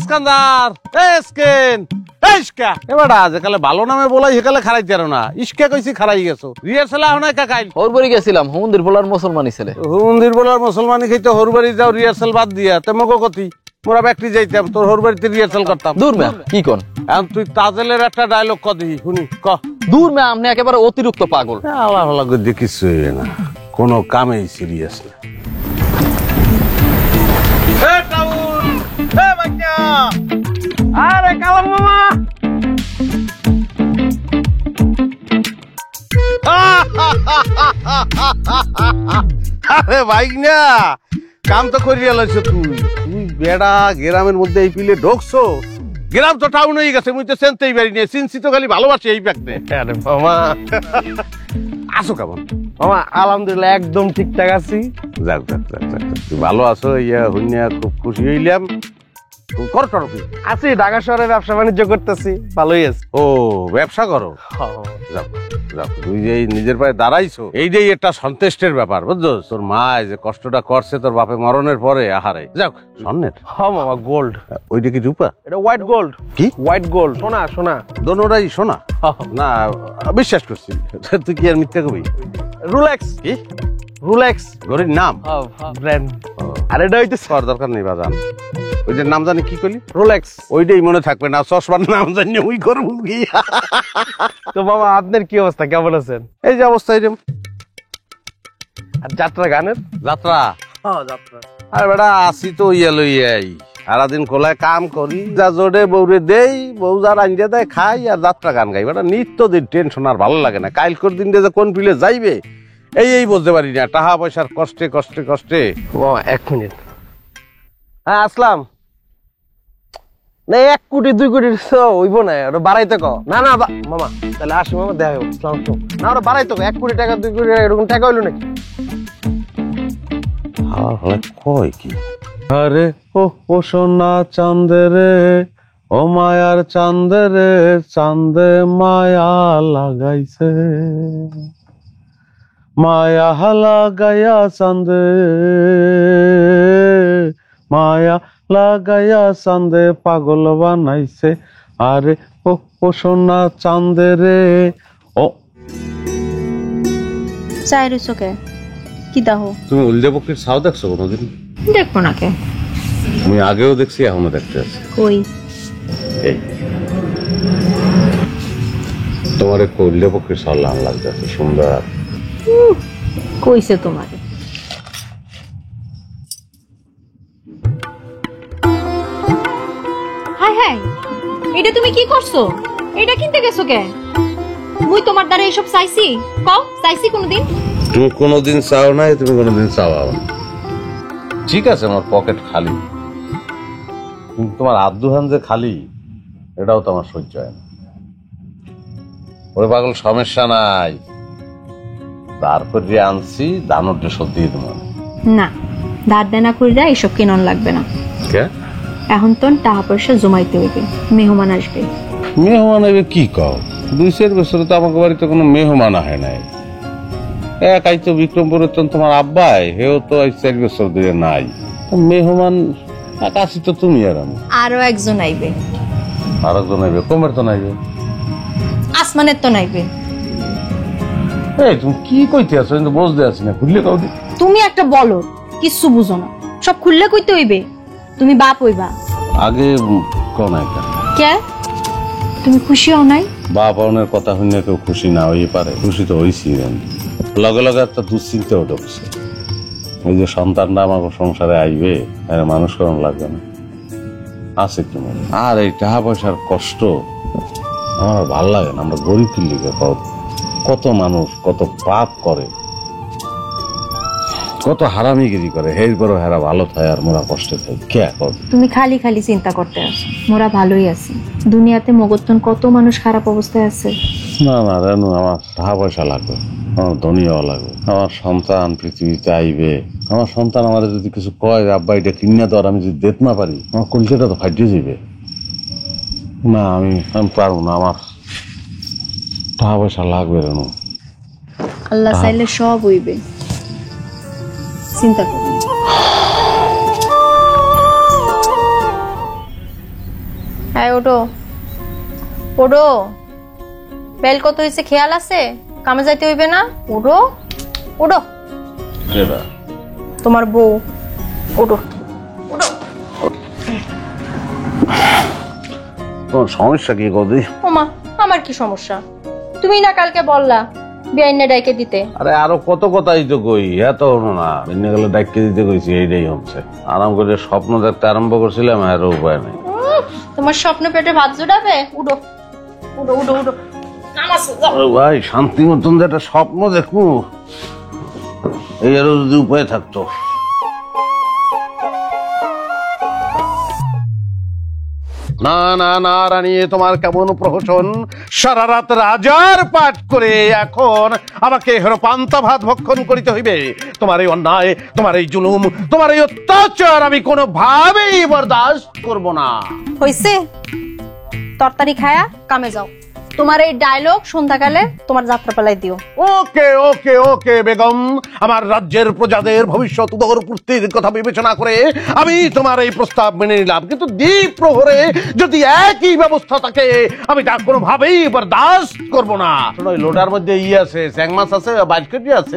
স্কান্দার scan ইস্কা এবার যেকালে ভালো নামে বলাই সেকালে খারাই জানো না ইস্কা কইছি খারাই গেছো রিহার্সাল এখন কাকাইল হরবাড়ি গেছিলাম হুমন্দির বলার মুসলমানি ছেলে হুমন্দির বলার মুসলমানি খাইতে হরবাড়ি যাও রিহার্সাল বাদ দিয়া তেমকো কতি মোরা ব্যক্তি যাইতাম তোর হরবাড়িতে রিহার্সাল করতাম দূর ম্যাম কি কোন এখন তুই তাজেলের একটা ডায়লগ কদি শুনি ক দূর ম্যাম আপনি একেবারে অতিরিক্ত পাগল আল্লাহ আল্লাহ করে কিছু না কোনো কামেই সিরিয়াস না আরে কালাম মামা আরে ভাই না কাম তো করিয়া লাইছ তুই বেড়া গ্রামের মধ্যে এই পিলে ঢোকছো গ্রাম তো টাউন হয়ে গেছে মুই তো চিনতেই পারি না চিনছি তো খালি ভালোবাসি এই ব্যাগনে আরে মামা আসো কেমন মামা আলহামদুলিল্লাহ একদম ঠিকঠাক আছি যাক যাক যাক যাক তুই ভালো আছো ইয়া হইনা খুব খুশি হইলাম কর আছি ঢাকা শহরে ব্যবসা বাণিজ্য করতেছি ভালোই আছে ও ব্যবসা করো যাক যাক তুই যে নিজের পায়ে দাঁড়াইছো এইটাই একটা সন্তুষ্টের ব্যাপার বুঝছো তোর মা যে কষ্টটা করছে তোর বাপে মরণের পরে আহারে যাক স্বর্ণের হ্যাঁ মামা গোল্ড ওইটা কি রূপা এটা হোয়াইট গোল্ড কি হোয়াইট গোল্ড সোনা সোনা দোনোটাই সোনা না বিশ্বাস করছি তুই কি আর মিথ্যা কবি রোলেক্স কি রোলেক্স ঘড়ির নাম ব্র্যান্ড আর এটা হইতে সর দরকার নেই বাজান ওইটার নাম জানি কি করলি রোলেক্স ওইটাই মনে থাকবে না চশমার নাম জানি ওই করবো কি তো বাবা আপনার কি অবস্থা কেমন আছেন এই যে অবস্থা এরকম আর যাত্রা গানের যাত্রা হ্যাঁ যাত্রা আর বেটা আসি তো ইয়া লইয়াই সারাদিন কোলায় কাম করি যা জোরে বউরে দেই বউ যার আঞ্জা দেয় খাই আর যাত্রা গান গাই বেটা নিত্য দিন টেনশন আর ভালো লাগে না কালকের দিন যে কোন পিলে যাইবে এই বুঝতে পারি না টাকা পয়সার কষ্টে কষ্টে কষ্টে বাবা 1 মিনিট হ্যাঁ আসলাম না 1 কোটি 2 কোটি হইব না ওটা বাড়াইতে কও না না মামা তাহলে আসি মামা দেখা হবে আসসালামু আলাইকুম না ওটা বাড়াইতে কও 1 কোটি টাকা 2 কোটি টাকা এরকম টাকা হইলো নাকি কয় কি আরে ও সোনা চাঁদরে ও মায়ার চাঁদরে চাঁদে মায়া লাগাইছে মায়া লাগাইয়া চাঁদে মায়া লাগাইয়া চাঁদে পাগল বানাইছে আরে ও সোনা চাঁদরে ও চাইরে চোখে কি দাহ তুমি উল্দে বকরির ছাও দেখছো কোনোদিন দেখবো না কে আমি আগেও দেখছি এখনো দেখতে আছি কই এই তোমার এক উল্দে বকরির ছাও লাল লাগছে সুন্দর কইছে তোমার হাই হাই এটা তুমি কি করছো এটা কিনতে গেছো কে মুই তোমার দ্বারা এসব চাইছি কও চাইছি কোনদিন তুমি কোনোদিন চাও নাই তুমি কোনোদিন চাও ঠিক আছে আমার পকেট খালি কিন্তু তোমার আব্দুহান যে খালি এটাও তো আমার সহ্য হয় না ওরে পাগল সমস্যা নাই তারপর যে আনছি দানোর সব দিয়ে দেবো না ধার দেনা কইরা এসব কেনন লাগবে না কে এখন তো টাকা পয়সা জমাইতে হইবে মেহমান আসবে মেহমান হবে কি কও 2-4 বছরে তো আমাকে বাড়িতে কোনো মেহমান আহে নাই একাই তো বিক্রমপুরের তোমার আব্বাই হেও তো 4 বছর ধরে নাই মেহমান আকাশি তো তুমি আর আমি আরো একজন আইবে আরেকজন আইবে কমের তো নাইবে আসমানের তো নাইবে এই তুমি কি কইতে আছো কিন্তু বুঝতে আছি না খুললে কাউ তুমি একটা বলো কিছু বুঝো না সব খুললে কইতে হইবে তুমি বাপ হইবা আগে কোন একটা কে তুমি খুশি হও নাই বাপ অনের কথা শুনে কেউ খুশি না হইতে পারে খুশি তো হইছি লগে লগে একটা দুশ্চিন্তাও ঢুকছে ওই যে সন্তানটা আমার সংসারে আইবে আর মানুষ করানো লাগবে না আছে কি মনে আর এই টাকা পয়সার কষ্ট আমার ভাল লাগে না আমরা গরিব লিগে কত মানুষ কত পাপ করে কত হারামিগিরি করে হের বড় হেরা ভালো থাকে আর মোরা কষ্টে থাকে কে কর তুমি খালি খালি চিন্তা করতে আছো মোরা ভালোই আছি দুনিয়াতে মগতন কত মানুষ খারাপ অবস্থায় আছে না না জানো আমার টাকা পয়সা লাগবে আমার ধনীও লাগবে আমার সন্তান পৃথিবীতে আইবে আমার সন্তান আমার যদি কিছু কয় আব্বা এটা কিনে দেওয়ার আমি যদি দেখতে না পারি আমার কলিজাটা তো ফাটিয়ে যাবে না আমি পারবো না আমার টাকা পয়সা লাগবে জানো আল্লাহ চাইলে সব হইবে চিন্তা করো ওঠো ওঠো, বেল কত হয়েছে খেয়াল আছে? কামে যাইতে হইবে না? ওঠো ওঠো, কেডা? তোমার বউ। ওঠো। তোমার সমস্যা কি কদি? ওমা, আমার কি সমস্যা? তুমি না কালকে বললা বিআইনে ডাইকে দিতে। আরে আরো কত কথাই তো কই, এত হলো না। এনে গেলে ডাইকে দিতে কইছি, এইটাই হচ্ছে। আরাম করে স্বপ্ন দেখতে আরম্ভ করছিলাম, আর উপায় নেই। তোমার স্বপ্ন পেটে ভাত জোড়াবে? উঠো উঠো উঠো উঠো, নামাজে যাও। আরে ভাই, শান্তি মতন যে একটা স্বপ্ন দেখবো, এই আরো যদি উপায় থাকতো। না না না রানী, তোমার কেমন প্রহসন! সারা রাত রাজার পাঠ করে এখন আমাকে পান্তা ভাত ভক্ষণ করিতে হইবে। তোমার এই অন্যায়, তোমার এই জুলুম, তোমার এই অত্যাচার আমি কোনোভাবেই বরদাস্ত করব না। হইছে, তরকারি খায়া কামে যাও। তোমার এই ডায়লগ সন্ধ্যাকালে তোমার যাত্রা পালাই দিও। ওকে ওকে ওকে বেগম, আমার রাজ্যের প্রজাদের ভবিষ্যৎ উদর পূর্তির কথা বিবেচনা করে আমি তোমার এই প্রস্তাব মেনে নিলাম, কিন্তু দ্বীপ প্রহরে যদি একই ব্যবস্থা থাকে আমি তা কোনোভাবেই বরদাস্ত করব না। শোনো, ওই লোডার মধ্যে আছে, স্যাং মাছ আছে, বাইশকটি আছে,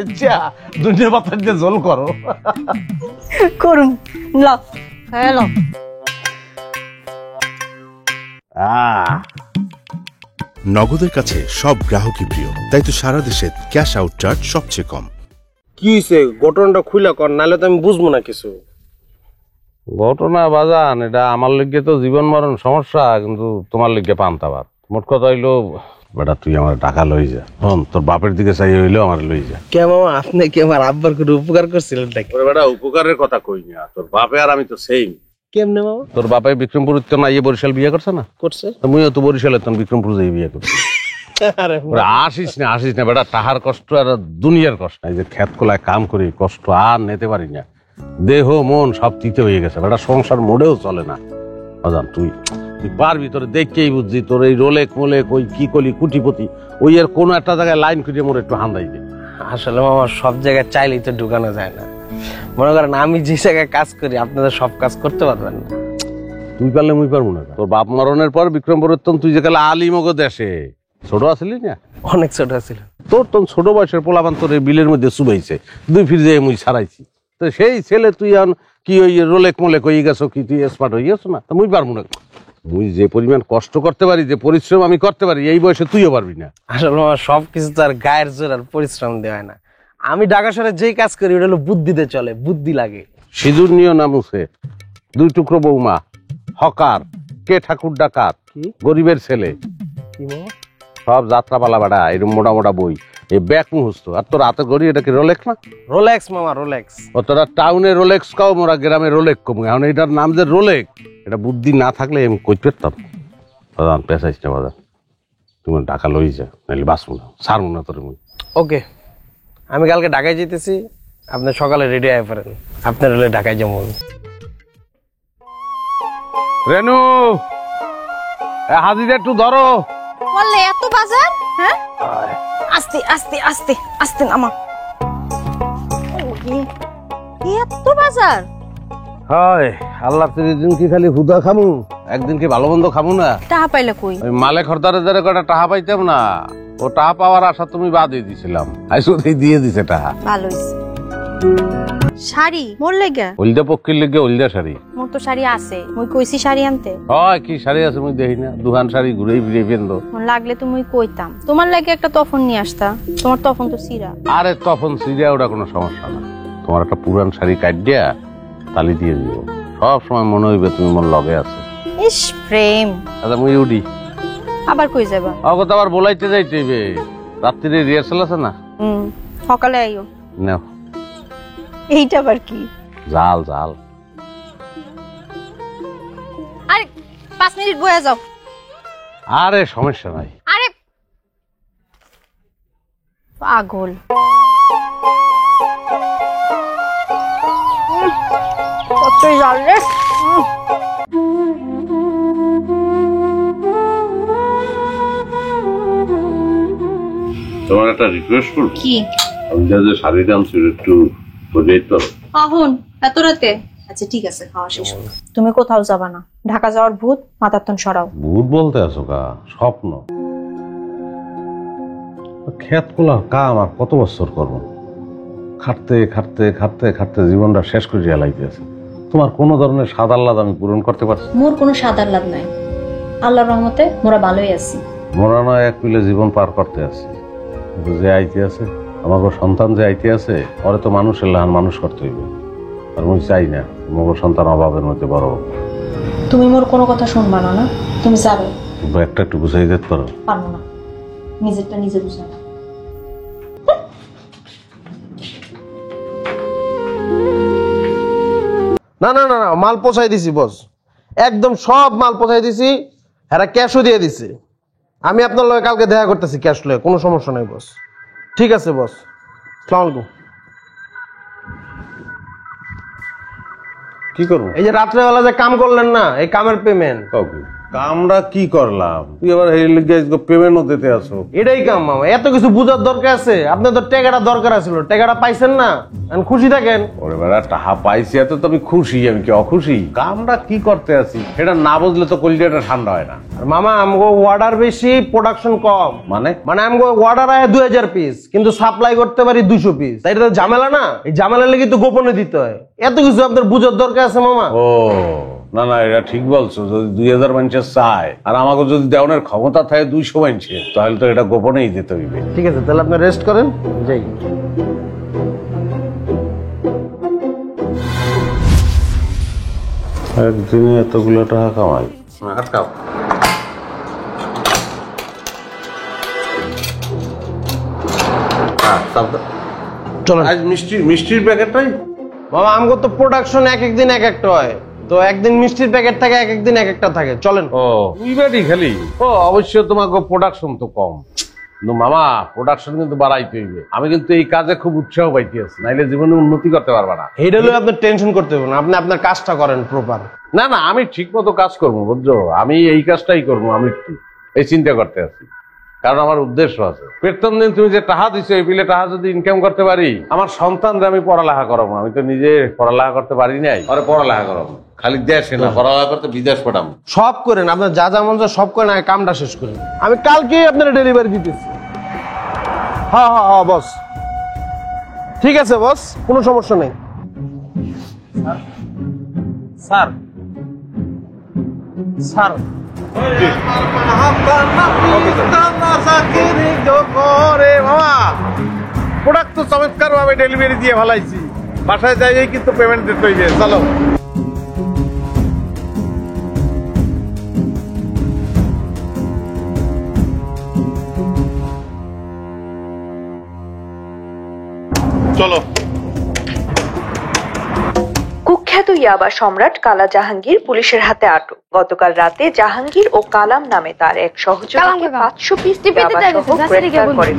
দুনিয়া পাতার দিয়ে জল করো। করুন লও, হ্যাঁ লও। নগদের কাছে সব গ্রাহকই প্রিয়, তাই তো সারা দেশে ক্যাশ আউট চার্জ সবচেয়ে কম। কি হয়েছে? ঘটনাটা খুলে কর, নাহলে তো আমি বুঝবো না কিছু। ঘটনা বাজান, এটা আমার লিগে তো জীবন মরণ সমস্যা, কিন্তু তোমার লিগে পান্তা ভাত। মোট কথা হইলো, বেটা তুই আমার টাকা লই যা। তোর বাপের দিকে চাই হইলো আমার লই যা। কে মামা, আপনি কি আমার আব্বার করে উপকার করছিলেন নাকি? বেটা উপকারের কথা কই না, তোর বাপে আর আমি তো সেম। কেমনে মামা? তোর বাপে বিক্রমপুর তো না, ইয়ে বরিশাল বিয়ে করছে না? করছে। মুইও তো বরিশালে তখন বিক্রমপুর যাই বিয়ে করছি। আরে আসিস না বেটা, টাহার কষ্ট আর দুনিয়ার কষ্ট। এই যে ক্ষেত কোলায় কাম করি, কষ্ট আর নিতে পারি না, দেহ মন সব তিতে হয়ে গেছে বেটা, সংসার মোড়েও চলে না। বাজান তুই পারবি, তোর দেখকেই বুঝছি, তোর এই রোলেক মোলেক ওই কি কলি কুটিপতি, ওই এর কোনো একটা জায়গায় লাইন খুঁজে মোড়ে একটু হান্দাই দে। আসলে মামা সব জায়গায় চাইলেই তো ঢুকানো যায় না। মনে করেন আমি যে জায়গায় কাজ করি, আপনাদের সব কাজ করতে পারবেন না। তুই পারলে মুই পারবো না। তোর বাপ মরণের পর বিক্রমপুরের তুই যে কালে আলিমগ দেশে ছোট আসলি না, অনেক ছোট ছিল। তোর তখন ছোট বয়সের পোলাপান তোর এই বিলের মধ্যে চুবাইছে, দুই ফির যে মুই ছাড়াইছি। তো সেই ছেলে তুই এখন কি ওই রোলেক মোলেক হয়ে গেছো, কি তুই স্মার্ট হয়ে গেছো না? মুই পারবো না। মুই যে পরিমাণ কষ্ট করতে পারি, যে পরিশ্রম আমি করতে পারি, এই বয়সে তুইও পারবি না। আসলে মামা সবকিছু তো আর গায়ের জোর আর পরিশ্রম দেওয়া হয় না। আমি ঢাকা শহরে যেই কাজ করি ওটা হলো বুদ্ধিতে চলে, বুদ্ধি লাগে। সিঁদুর নিও না মুছে, দুই টুকরো বৌমা, হকার, কে ঠাকুর ডাকাত, গরিবের ছেলে, কি মামা? সব যাত্রাপালা বাড়া, এরকম মোটা মোটা বই, এই ব্যাগ মুহস্ত। আর তোর হাতে গড়ি, এটা কি রোলেক্স না? রোলেক্স মামা, রোলেক্স। ও তোরা টাউনে রোলেক্স কাও, মোরা গ্রামে রোলেক কম। এখন এটার নাম যে রোলেক, এটা বুদ্ধি না থাকলে আমি কই পেতাম। বাজান পেঁচাইস না বাজান, তুমি টাকা লই যা, নাহলে বাঁচবো না, ছাড়বো না তোর। মুই ওকে, আমি কালকে ঢাকায় যেতেছি, আপনি সকালে রেডি হয়ে পড়েন, আপনার হলে ঢাকায় যাবো। রেনু, হাজিরা একটু ধরো। বললে এত বাজার? হ্যাঁ, আস্তে আস্তে আস্তে আস্তে নামা। এত বাজার? হয় আল্লাহ, দিন কি খালি হুদা খামু, একদিন কি ভালো মন্দ খামু না? টাকা পাইলে কই? ওই মালে খরদারে যারা কটা টাকা পাইতাম না, ও টাকা পাওয়ার আশা তুমি বাদ দিয়ে দিছিলাম, আইসোতেই দিয়ে দিছে টাকা। ভালো হইছে। শাড়ি মোর লাগা? হলদা পক্ষীর লিগে হলদা শাড়ি। মোর তো শাড়ি আছে, মুই কইছি শাড়ি আনতে। হয় কি শাড়ি আছে মুই দেখি না, দুহান শাড়ি ঘুরে ফিরে পেন্দ। মোর লাগলে তুমি কইতাম, তোমার লাগে একটা তফন নিয়ে আসতা। তোমার তফন তো সিরা। আরে তখন সিরিয়া ওটা কোনো সমস্যা না, তোমার একটা পুরান শাড়ি কাট দিয়া তালি দিয়ে দিব, সব সময় মনে হইবে তুমি মোর লগে আছো। ইস প্রেম। আচ্ছা মুই উডি। আবার কই যাবা? অগত আবার বলাইতে যাইতে হইবে, রাত্রিরে রিহার্সাল আছে না? সকালে আইও। নাও। এইটা আবার কি? জাল জাল। আরে 5 মিনিট বয়ে যাও। আরে সমস্যা নাই। আরে পাগল। কতই জাল রে। তোমার একটা রিকোয়েস্ট করব। কি? আমি যে শাড়িটা আনছি একটু বজাই তো। আহুন এত রাতে আচ্ছা ঠিক আছে, খাওয়া শেষ হলো। তুমি কোথাও যাবা না, ঢাকা যাওয়ার ভূত মাথার তন সরাও। ভূত বলতে আছো কা? স্বপ্ন। ক্ষেত কোলার কাম আর কত বছর করবো? খাটতে খাটতে খাটতে খাটতে জীবনটা শেষ করে লাইতেছে। তোমার কোন ধরনের স্বাদ আহ্লাদ আমি পূরণ করতে পারছি? মোর কোনো সাদার লাভ নাই, আল্লাহর রহমতে মোরা ভালোই আছি। মোরা নয় এক পিলে জীবন পার করতে আছি, কিন্তু যে আইতে আছে আমাকে সন্তান যে আইতে আছে ওরে তো মানুষের লাহান মানুষ করতে হইবে। আর আমি চাই না মগর সন্তান অভাবের মধ্যে বড় হোক। তুমি মোর কোনো কথা শুনবা না, না তুমি যাবে? একটা একটু বুঝাই দিতে পারো? পারবো না, নিজেরটা নিজে বুঝা। না না না না, মাল পৌঁছাই দিছি বস, একদম সব মাল পৌঁছাই দিছি, হ্যাঁ ক্যাশও দিয়ে দিছি। আমি আপনার লগে কালকে দেখা করতেছি ক্যাশ লয়ে, কোনো সমস্যা নাই বস। ঠিক আছে বস, আসসালামু আলাইকুম। কি করবো? এই যে রাত্রেবেলা যে কাম করলেন না, এই কামের পেমেন্ট। আমরা কি করলাম? তুই আবার পেমেন্টও দিতে আসো? এটাই কাম মামা, এত কিছু বুঝার দরকার আছে? আপনার তো টেকাটা দরকার আছিল, টেকাটা পাইছেন না, এখন খুশি থাকেন। ওরে বেড়া টাহা পাইছি এত তো আমি খুশি, আমি কি অখুশি? কামটা কি করতে আছি এটা না বুঝলে তো কলিজাটা ঠান্ডা হয় না। আর মামা আমগো অর্ডার বেশি, প্রোডাকশন কম। মানে আমগো অর্ডার আয় 2000 পিস, কিন্তু সাপ্লাই করতে পারি 200 পিস। তাই এটা তো ঝামেলা না? এই ঝামেলা লেগে তো গোপনে দিতে হয়। এত কিছু আপনার বুঝার দরকার আছে মামা। ও না না, এটা ঠিক বলছো। যদি 2000 মানুষের চায় আর আমাকে যদি দেওয়ানোর ক্ষমতা থাকে 200 মানুষের, তাহলে তো এটা গোপনেই দিতে হইবে। ঠিক আছে, তাহলে আপনি রেস্ট করেন, যাই। একদিনে এতগুলো টাকা কামাই? আটকাও। চলেন। আজ মিষ্টির প্যাকেটটাই বাবা, আমগো তো প্রোডাকশন এক একদিন এক একটা হয়, তো একদিন মিষ্টির প্যাকেট থাকে, এক একদিন এক একটা থাকে। চলেন। ও তুই বাড়ি খালি? ও অবশ্য তোমাকে প্রোডাকশন তো কম, কিন্তু মামা প্রোডাকশন কিন্তু বাড়াইতে হইবে। আমি কিন্তু এই কাজে খুব উৎসাহ পাইতে আছি, নাইলে জীবনে উন্নতি করতে পারবা না। এইটা হলে আপনার টেনশন করতে হবে না, আপনি আপনার কাজটা করেন প্রপার। না না, আমি ঠিক মতো কাজ করবো, বুঝছো? আমি এই কাজটাই করবো, আমি এই চিন্তা করতে আছি, কারণ আমার উদ্দেশ্য আছে। প্রথম দিন তুমি যে টাকা দিছো, এই বিলে টাকা যদি ইনকাম করতে পারি, আমার সন্তানরা আমি পড়ালেখা করাবো। আমি তো নিজে পড়ালেখা করতে পারি নাই, আরে পড়ালেখা করাবো। খালি দেশে না, পড়ালেখা করতে বিদেশ পাঠাবো। সব করেন, আপনার যা যা মন চায় সব করেন, আগে কামটা শেষ করেন। আমি কালকেই আপনার ডেলিভারি দিতেছি। হ্যাঁ হ্যাঁ হ্যাঁ বস, ঠিক আছে বস, কোনো সমস্যা নেই। স্যার স্যার প্রোডাক্ট তো চমৎকার ভাবে ডেলিভারি দিয়ে ভালাইছি, বাসায় যাই কিন্তু পেমেন্ট দিতে হইবে। চলো। চলো। কুখ্যাত ইয়াবা সম্রাট কালা জাহাঙ্গীর পুলিশের হাতে আটক। গতকাল রাতে জাহাঙ্গীর ও কালাম নামে তার এক সহযোগীকে 500 পিস ইয়াবা সহ গ্রেফতার করে।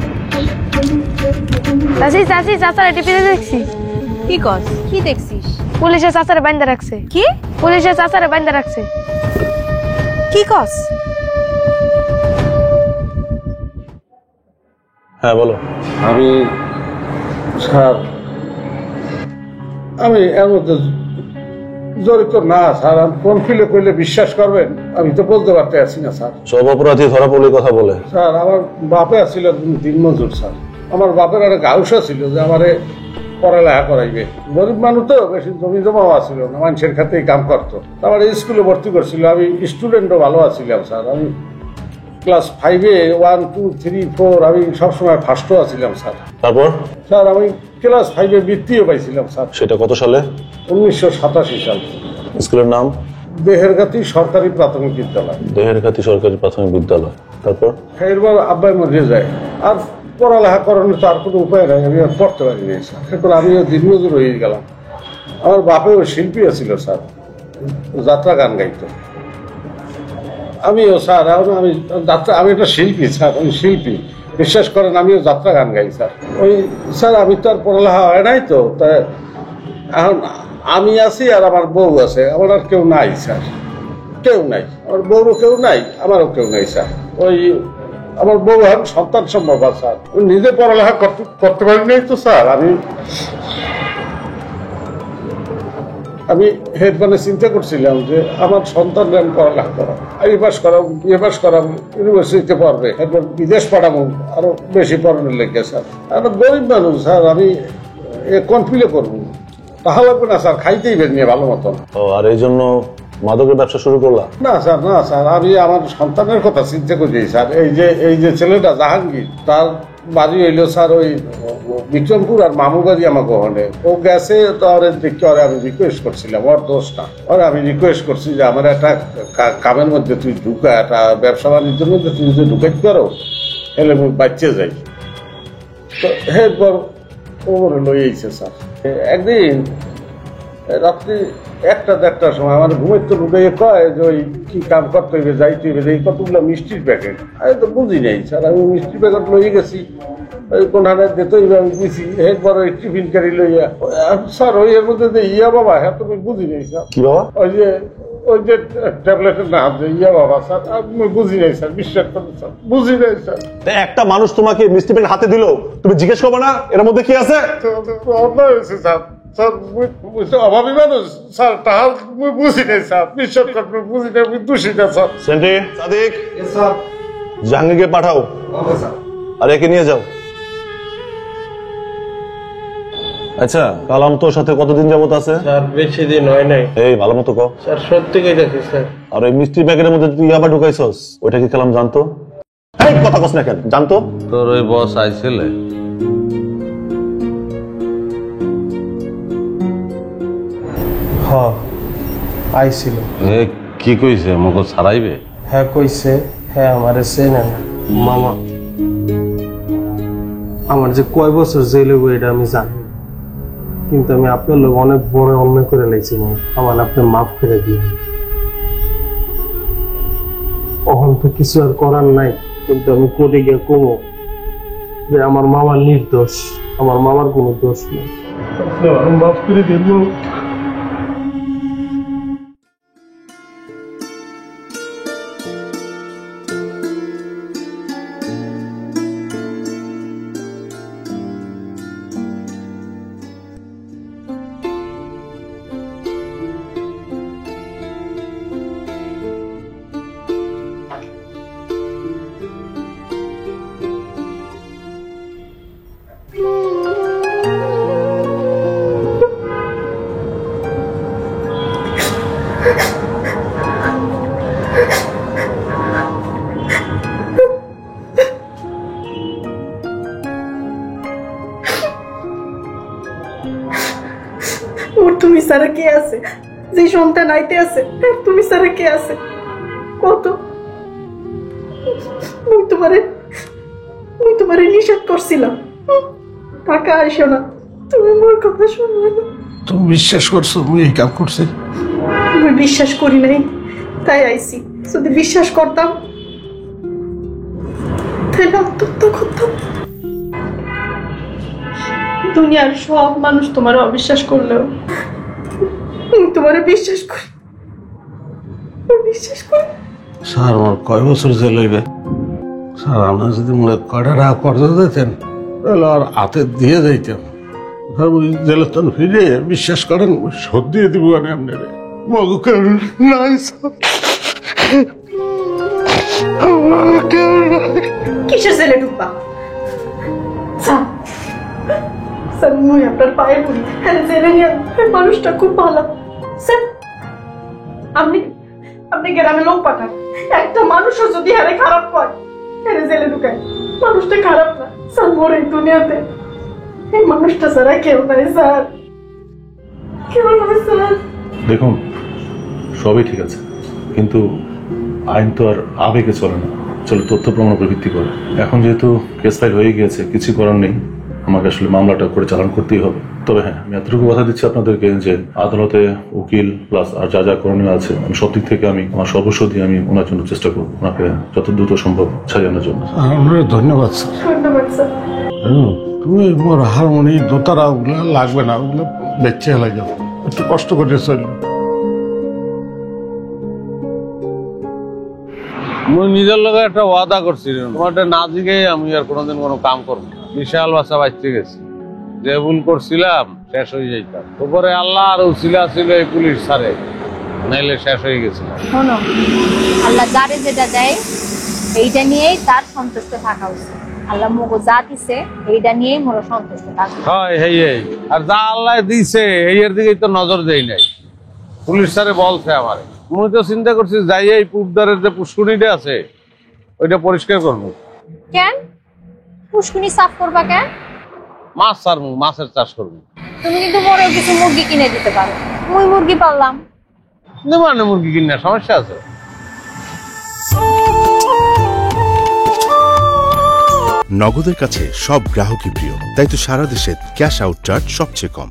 চাচারা টিপিতে দেখছি। কি কস? কি দেখছিস? পুলিশের চাচারে বাইন্দা রাখছে। কি? পুলিশের চাচারে বাইন্দা রাখছে। কি কস? হ্যাঁ বলো। আমি স্যার, আমি এর মধ্যে জড়িত না স্যার। আমি কোন ফিলে করলে বিশ্বাস করবেন আমি তো বলতে পারতে আছি না স্যার। সব অপরাধী ধরা পড়লে কথা বলে। স্যার আমার বাপে আসছিল দিনমজুর স্যার। আমার বাপের একটা গাউসা ছিল যে আমারে পড়ালেখা করাইবে। গরিব মানুষ তো, বেশি জমি জমাও আসছিল না, মানুষের খাতেই কাম করতো। আমার স্কুলে ভর্তি করছিল, আমি স্টুডেন্টও ভালো আছিলাম স্যার। আমি ক্লাস 5-এ 1, 2, 3, 4 আমি সবসময় ফার্স্টও আছিলাম স্যার। তারপর স্যার আমি ক্লাস 5-এ বৃত্তিও পাইছিলাম স্যার। সেটা কত সালে? 1987 সাল। স্কুলের নাম? দেহেরগাতি সরকারি প্রাথমিক বিদ্যালয়। দেহেরগাতি সরকারি প্রাথমিক বিদ্যালয়। তারপর এরপর আব্বাই মরে যায়, আর পড়ালেখা করানোর তো আর কোনো উপায় নাই, আমি আর পড়তে পারি নাই স্যার। এরপর আমিও দিনমজুর হয়ে গেলাম। আমার বাপেও শিল্পী ছিল স্যার, যাত্রা গান গাইতো। আমিও স্যার, এখন আমি একটা শিল্পী স্যার, আমি শিল্পী, বিশ্বাস করেন আমিও যাত্রা গান গাই স্যার। ওই স্যার আমি তো আর পড়ালেখা হয় নাই তো, তাই এখন আমি আছি আর আমার বউ আছে, আমার আর কেউ নাই স্যার, কেউ নাই। আমার বউরও কেউ নাই, আমারও কেউ নাই স্যার। ওই আমার বউ এখন সন্তান সম্ভব স্যার, নিজে পড়ালেখা করতে পারি নাই তো স্যার। আমি হেডমানে চিন্তা করছিলাম যে আমার সন্তানরা আমি পড়ালেখা করাবো, এই পাস করাবো, বিএ পাস করাবো, ইউনিভার্সিটিতে পড়বে, এরপর বিদেশ পাঠাবো আরো বেশি পড়ানোর লেগে স্যার। আমরা গরিব মানুষ স্যার, আমি কোন ফিলে করবো, তাহা লাগবে না স্যার, খাইতেই বের নিয়ে ভালো মতন। ও আর এই জন্য মাদকের ব্যবসা শুরু করলা? না স্যার, আমি আমার সন্তানের কথা চিন্তা করি স্যার। এই যে ছেলেটা জাহাঙ্গীর, তার বাড়ি হইলো স্যার ওই বিক্রমপুর, আর মামুর বাড়ি আমাকে ওখানে। ও গেছে তো দেখতে আমি রিকোয়েস্ট করছিলাম, ওর দোষ না, আমি রিকোয়েস্ট করছি যে আমার একটা কামের মধ্যে তুই ঢুকা, একটা ব্যবসা বাণিজ্যের মধ্যে তুই যদি ঢুকাইতে পারো তাহলে আমি বাচ্চা যাই। তো এরপর ও লইয়েছে স্যার। একদিন রাত্রি 1-1:30টার সময় আমার ঘুমের তো ঢুকাইয়ে কয় যে ওই কি কাম করতে হইবে, যাইতে হইবে, এই কতগুলো মিষ্টির প্যাকেট। আমি তো বুঝি নাই স্যার, আমি মিষ্টির প্যাকেট লইয়ে গেছি, ওই কোনখানে যেতে হইবে আমি বুঝি। একবার ওই টিফিন কারি লইয়া স্যার, ওই এর মধ্যে যে ইয়া বাবা, হ্যাঁ তুমি বুঝি নাই স্যার। কি বাবা? ওই যে ট্যাবলেটের নাম যে ইয়া বাবা স্যার, আমি বুঝি নাই স্যার, বিশ্বাস করেন স্যার, বুঝি নাই স্যার। একটা মানুষ তোমাকে মিষ্টি প্যাকেট হাতে দিল, তুমি জিজ্ঞেস করবে না এর মধ্যে কি আছে? অন্যায় হয়েছে স্যার, অভাবী মানুষ স্যার, তাহার বুঝি নাই স্যার, বিশ্বাস করবেন বুঝি নাই, আমি দোষী না স্যার। সেন্ট্রি, সাদিক, জাহাঙ্গীরকে পাঠাও আর একে নিয়ে যাও। আচ্ছা, কালাম তোর সাথে কতদিন যাবত আছে? স্যার বেশি দিন হয় নাই। এই ভালো মতো কও। স্যার সত্যি কইতাছি স্যার। আর ওই মিষ্টি প্যাকেটের মধ্যে তুই আবার ঢুকাইছস, ওইটা কি কালাম জানতো? এই কথা কস না কেন, জানতো? তোর ওই বস আইছিলে? হ্যাঁ আইছিল। কি কইছে, মুখ ছাড়াইবে? হ্যাঁ কইছে, হ্যাঁ আমারে চেনে না। মামা, আমার যে কয় বছর জেলে হইব এটা আমি জানি, কিন্তু আমি আপনার লোক অনেক বড় অন্যায় করে লাইছি মামা, আমার আপনি মাফ করে দিন। অহন তো কিছু আর করার নাই, কিন্তু আমি কোর্টে গিয়ে কমো যে আমার মামার নির্দোষ, আমার মামার কোনো দোষ নেই, আপনি মাফ করে দিন। তুমি সারা কে আছে? যে সন্তান আইতে আছে তুমি সারা কে আছে? কত মুই তোমারে নিষেধ করছিলাম, টাকা আইসো না, তুমি মোর কথা শুনবে না। তুমি বিশ্বাস করছো আমি এই কাম করছি? আমি বিশ্বাস করি নাই, তাই আইছি। যদি বিশ্বাস করতাম তাহলে আত্মহত্যা করতাম। দুনিয়ার সব মানুষ তোমার অবিশ্বাস করলেও তোমারে বিশ্বাস করি, বিশ্বাস করি। স্যার আমার কয় বছর জেল হইবে স্যার? আপনার যদি মনে কয়টা টাকা কর্জ দিতেন তাহলে আর হাতে দিয়ে যাইতাম, জেলের তখন ফিরে বিশ্বাস করেন শোধ দিয়ে দিব আমি আপনার। নাই কিসের জেলে ঢুকবা? স্যার মুই আপনার পায়ে পড়ি, জেলে নিয়ে মানুষটা খুব ভালো। স্যার আপনি গ্রামে লোক পাঠান, একটা মানুষও যদি হারে খারাপ হয় হারে জেলে ঢুকায়, মানুষটা খারাপ না স্যার। মোর এই দুনিয়াতে এই মানুষটা ছাড়া কেউ নাই স্যার, কেউ নাই স্যার। দেখুন সবই ঠিক আছে, কিন্তু আইন তো আর আবেগে চলে না, চলে তথ্য প্রমাণ উপর ভিত্তি করে। এখন যেহেতু কেস ফাইল হয়ে গিয়েছে, কিছু করার নেই, আমাকে আসলে মামলাটা করে চালান করতেই হবে। তবে হ্যাঁ, আমি এতটুকু কথা দিচ্ছি আপনাদেরকে যে আদালতে উকিল প্লাস আর যা যা করণীয় আছে আমি সব দিক থেকে আমি আমার সর্বস্ব দিয়ে আমি ওনার জন্য চেষ্টা করবো, ওনাকে যত দ্রুত সম্ভব ছাড়িয়ে আনার জন্য। ধন্যবাদ স্যার। ধন্যবাদ স্যার। তুমি মোর হারমোনি দোতারা ওগুলো লাগবে না, ওগুলো বেচে লাগে, একটু কষ্ট করে চলবে। আমি নিজের লগে একটা ওয়াদা করছি, তোমারটা না দিকে আমি আর কোনোদিন কোনো কাম করবো। বিশাল বাসা বাঁচতে গেছি, যে ভুল করছিলাম শেষ হয়ে যাইতাম। উপরে আল্লাহ আর উসিলা ছিল এই পুলিশ ছাড়ে, নাইলে শেষ হয়ে গেছিল। শোনো, আল্লাহ যারে যেটা দেয় এইটা নিয়েই তার সন্তুষ্ট থাকা উচিত। আল্লাহ মোগো যা দিছে এইটা নিয়েই মোরা সন্তুষ্ট থাকবো। হয় এই এই আর যা আল্লাহ দিছে এর দিকেই তো নজর দেই নাই। পুলিশ স্যারে বলছে আমারে, তুমি তো চিন্তা করছিস যাই এই পূবদারের যে পুষ্কুনিটা আছে ওইটা পরিষ্কার করবো। কেন পুষ্কুনি সাফ করবা কেন? মাছ ছাড়বো, মাছের চাষ করবো। তুমি কিন্তু মোরে কিছু মুরগি কিনে দিতে পারো, মুই মুরগি পাললাম। মানে মুরগি কিনা সমস্যা আছে? নগদের কাছে সব গ্রাহকই প্রিয়, তাই তো সারা দেশে ক্যাশ আউট চার্জ সবচেয়ে কম।